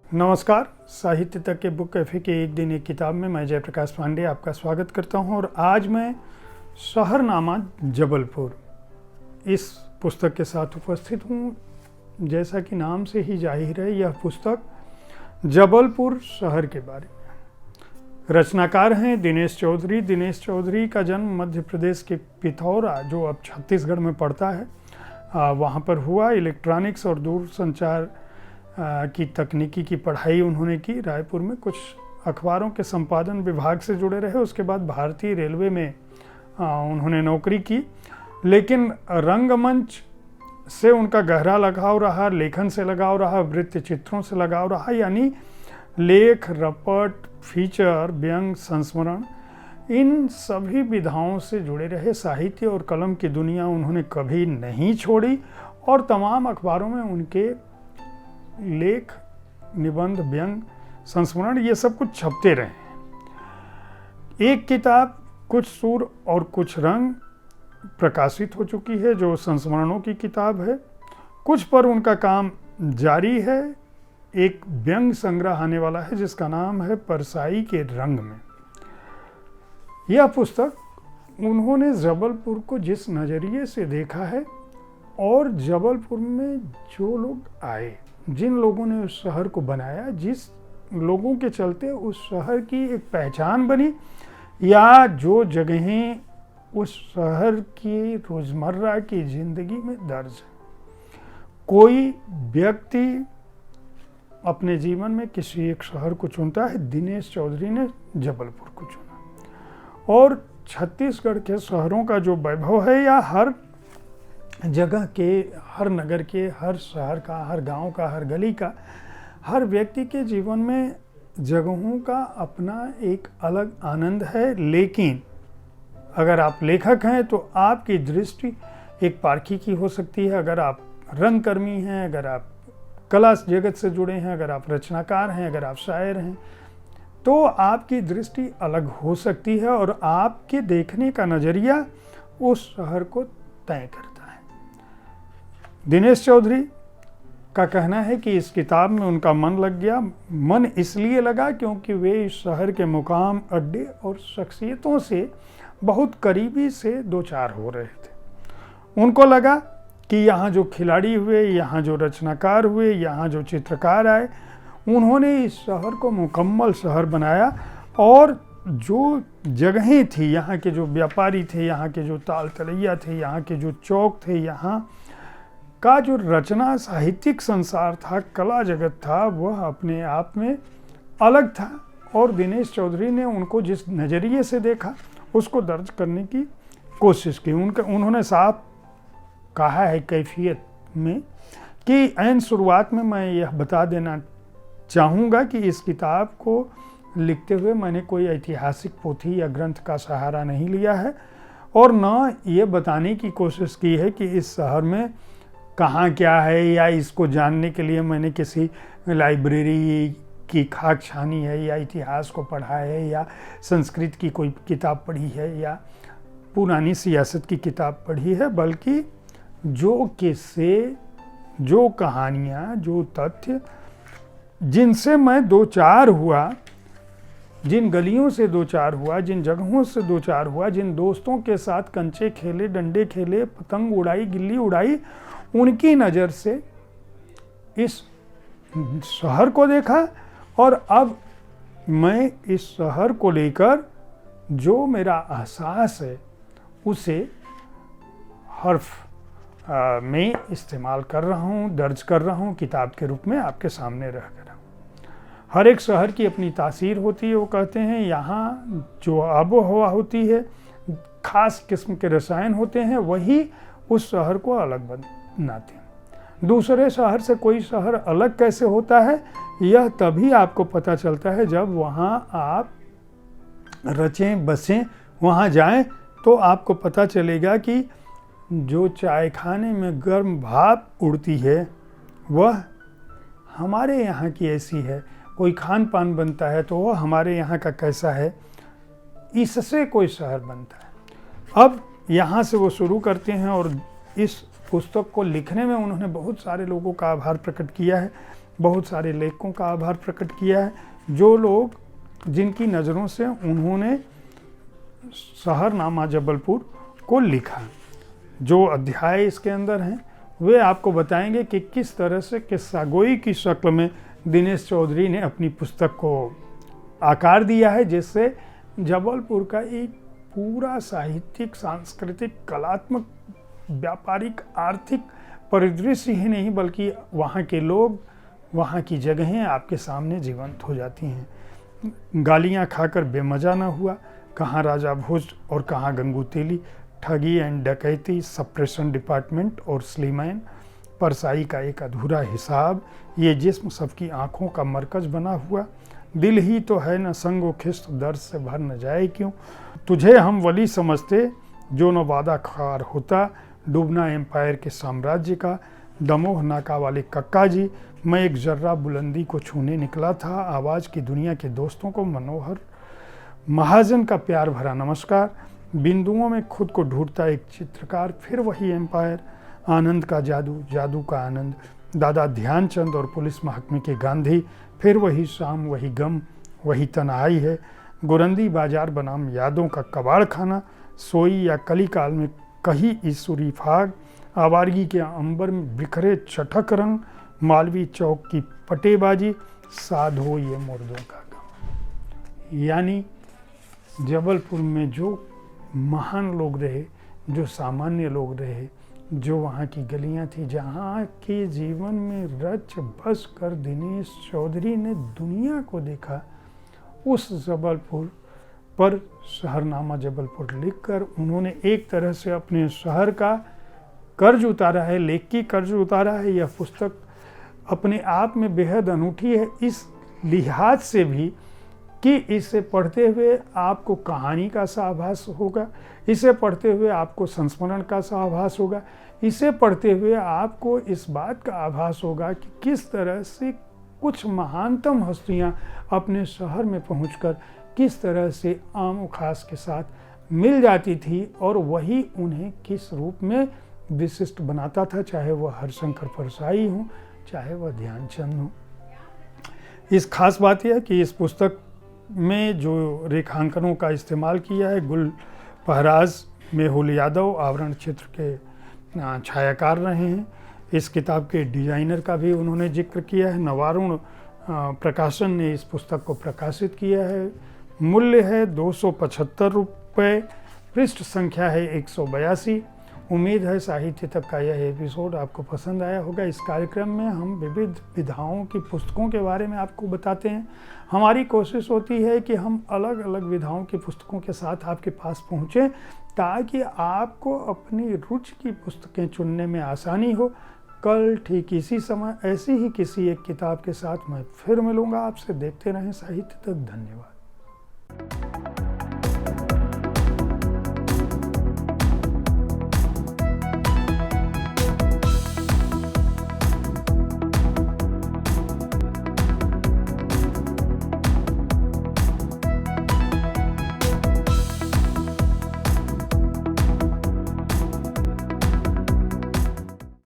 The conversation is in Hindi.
नमस्कार। साहित्य तक के बुक कैफे के एक दिन एक किताब में मैं जयप्रकाश पांडे आपका स्वागत करता हूं और आज मैं शहरनामा जबलपुर इस पुस्तक के साथ उपस्थित हूं। जैसा कि नाम से ही जाहिर है, यह पुस्तक जबलपुर शहर के बारे में। रचनाकार हैं दिनेश चौधरी। दिनेश चौधरी का जन्म मध्य प्रदेश के पिथौरा, जो अब छत्तीसगढ़ में पड़ता है, वहाँ पर हुआ। इलेक्ट्रॉनिक्स और दूरसंचार की तकनीकी की पढ़ाई उन्होंने की। रायपुर में कुछ अखबारों के संपादन विभाग से जुड़े रहे। उसके बाद भारतीय रेलवे में उन्होंने नौकरी की, लेकिन रंगमंच से उनका गहरा लगाव रहा, लेखन से लगाव रहा, वृत्त चित्रों से लगाव रहा। यानी लेख, रपट, फीचर, व्यंग, संस्मरण, इन सभी विधाओं से जुड़े रहे। साहित्य और कलम की दुनिया उन्होंने कभी नहीं छोड़ी और तमाम अखबारों में उनके लेख, निबंध, व्यंग, संस्मरण, ये सब कुछ छपते रहे। एक किताब कुछ सुर और कुछ रंग प्रकाशित हो चुकी है, जो संस्मरणों की किताब है। कुछ पर उनका काम जारी है। एक व्यंग संग्रह आने वाला है जिसका नाम है परसाई के रंग में। यह पुस्तक उन्होंने जबलपुर को जिस नज़रिए से देखा है और जबलपुर में जो लोग आए, जिन लोगों ने उस शहर को बनाया, जिस लोगों के चलते उस शहर की एक पहचान बनी, या जो जगहें उस शहर की रोज़मर्रा की ज़िंदगी में दर्ज है। कोई व्यक्ति अपने जीवन में किसी एक शहर को चुनता है, दिनेश चौधरी ने जबलपुर को चुना। और छत्तीसगढ़ के शहरों का जो वैभव है, या हर जगह के, हर नगर के, हर शहर का, हर गांव का, हर गली का, हर व्यक्ति के जीवन में जगहों का अपना एक अलग आनंद है। लेकिन अगर आप लेखक हैं तो आपकी दृष्टि एक पारखी की हो सकती है। अगर आप रंगकर्मी हैं, अगर आप कला जगत से जुड़े हैं, अगर आप रचनाकार हैं, अगर आप शायर हैं, तो आपकी दृष्टि अलग हो सकती है और आपके देखने का नज़रिया उस शहर को तय करता है। दिनेश चौधरी का कहना है कि इस किताब में उनका मन लग गया। मन इसलिए लगा क्योंकि वे इस शहर के मुकाम, अड्डे और शख्सियतों से बहुत करीबी से दो चार हो रहे थे। उनको लगा कि यहाँ जो खिलाड़ी हुए, यहाँ जो रचनाकार हुए, यहाँ जो चित्रकार आए, उन्होंने इस शहर को मुकम्मल शहर बनाया। और जो जगहें थी, यहाँ के जो व्यापारी थे, यहाँ के जो ताल तलैया थे, यहाँ के जो चौक थे, यहाँ का जो रचना साहित्यिक संसार था, कला जगत था, वह अपने आप में अलग था। और दिनेश चौधरी ने उनको जिस नज़रिए से देखा, उसको दर्ज करने की कोशिश की। उन्होंने साफ कहा है कैफियत में कि ऐन शुरुआत में मैं यह बता देना चाहूँगा कि इस किताब को लिखते हुए मैंने कोई ऐतिहासिक पोथी या ग्रंथ का सहारा नहीं लिया है, और न ये बताने की कोशिश की है कि इस शहर में कहाँ क्या है, या इसको जानने के लिए मैंने किसी लाइब्रेरी की खाक छानी है, या इतिहास को पढ़ा है, या संस्कृत की कोई किताब पढ़ी है, या पुरानी सियासत की किताब पढ़ी है। बल्कि जो किस्से, जो कहानियाँ, जो तथ्य जिनसे मैं दो चार हुआ, जिन गलियों से दो चार हुआ, जिन जगहों से दो चार हुआ, जिन दोस्तों के साथ कंचे खेले, डंडे खेले, पतंग उड़ाई, गिल्ली उड़ाई, उनकी नज़र से इस शहर को देखा। और अब मैं इस शहर को लेकर जो मेरा एहसास है, उसे हर्फ में इस्तेमाल कर रहा हूँ, दर्ज कर रहा हूँ, किताब के रूप में आपके सामने रख कर। हर एक शहर की अपनी तासीर होती है। वो कहते हैं यहाँ जो आबो हवा होती है, खास किस्म के रसायन होते हैं, वही उस शहर को अलग बनाते हैं। दूसरे शहर से कोई शहर अलग कैसे होता है, यह तभी आपको पता चलता है जब वहाँ आप रचें बसें, वहाँ जाएं, तो आपको पता चलेगा कि जो चाय खाने में गर्म भाप उड़ती है, वह हमारे यहाँ की ऐसी है। कोई खान पान बनता है तो वह हमारे यहाँ का कैसा है, इससे कोई शहर बनता है। अब यहाँ से वो शुरू करते हैं और इस पुस्तक को लिखने में उन्होंने बहुत सारे लोगों का आभार प्रकट किया है। बहुत सारे लेखकों का आभार प्रकट किया है, जो लोग जिनकी नज़रों से उन्होंने शहरनामा जबलपुर को लिखा। जो अध्याय इसके अंदर हैं वे आपको बताएंगे कि किस तरह से किस्सागोई की शक्ल में दिनेश चौधरी ने अपनी पुस्तक को आकार दिया है, जिससे जबलपुर का एक पूरा साहित्यिक, सांस्कृतिक, कलात्मक, व्यापारिक, आर्थिक परिदृश्य ही नहीं बल्कि वहाँ के लोग, वहाँ की जगहें आपके सामने जीवंत हो जाती हैं। गालियाँ खाकर बेमजा न हुआ, कहाँ राजा भोज और कहाँ गंगू तेली, ठगी एंड डकैती, सप्रेशन डिपार्टमेंट और स्लीमैन, परसाई का एक अधूरा हिसाब, ये जिस्म सबकी आंखों का मरकज बना हुआ, दिल ही तो है न संगो खिस्त, दर्द से भर न जाए क्यों, तुझे हम वली समझते जो न वादा खार होता, डूबना एम्पायर के साम्राज्य का, दमोह नाका वाले कक्का जी, मैं एक जर्रा बुलंदी को छूने निकला था, आवाज़ की दुनिया के दोस्तों को मनोहर महाजन का प्यार भरा नमस्कार, बिंदुओं में खुद को ढूंढता एक चित्रकार, फिर वही एम्पायर, आनंद का जादू, जादू का आनंद, दादा ध्यानचंद और पुलिस महकमे के गांधी, फिर वही शाम, वही गम, वही तन्हाई है, गुरंदी बाजार बनाम यादों का कबाड़ खाना, सोई या कली काल में कही ईसुरी फाग, आवारगी के अंबर में बिखरे चटक रंग, मालवी चौक की पटेबाजी, साध हो ये मुर्दों का गम। यानी जबलपुर में जो महान लोग रहे, जो सामान्य लोग रहे, जो वहाँ की गलियाँ थी, जहाँ के जीवन में रच बस कर दिनेश चौधरी ने दुनिया को देखा, उस जबलपुर पर शहरनामा जबलपुर लिखकर उन्होंने एक तरह से अपने शहर का कर्ज उतारा है, लेख की कर्ज उतारा है। यह पुस्तक अपने आप में बेहद अनूठी है, इस लिहाज से भी कि इसे पढ़ते हुए आपको कहानी का सा आभास होगा, इसे पढ़ते हुए आपको संस्मरण का सा आभास होगा, इसे पढ़ते हुए आपको इस बात का आभास होगा कि किस तरह से कुछ महानतम हस्तियां अपने शहर में पहुंचकर किस तरह से आम व खास के साथ मिल जाती थी और वही उन्हें किस रूप में विशिष्ट बनाता था, चाहे वह हरिशंकर परसाई हो, चाहे वह ध्यानचंद हो। इस खास बात यह है कि इस पुस्तक में जो रेखांकनों का इस्तेमाल किया है, गुल पहराज मेहुल यादव आवरण चित्र के छायाकार रहे हैं। इस किताब के डिजाइनर का भी उन्होंने जिक्र किया है। नवारुण प्रकाशन ने इस पुस्तक को प्रकाशित किया है। मूल्य है 275 रुपये, पृष्ठ संख्या है 182। उम्मीद है साहित्य तक का यह एपिसोड आपको पसंद आया होगा। इस कार्यक्रम में हम विविध विधाओं की पुस्तकों के बारे में आपको बताते हैं। हमारी कोशिश होती है कि हम अलग अलग विधाओं की पुस्तकों के साथ आपके पास पहुँचें ताकि आपको अपनी रुचि की पुस्तकें चुनने में आसानी हो। कल ठीक इसी समय ऐसी ही किसी एक किताब के साथ मैं फिर मिलूँगा आपसे। देखते रहें साहित्य तक। धन्यवाद।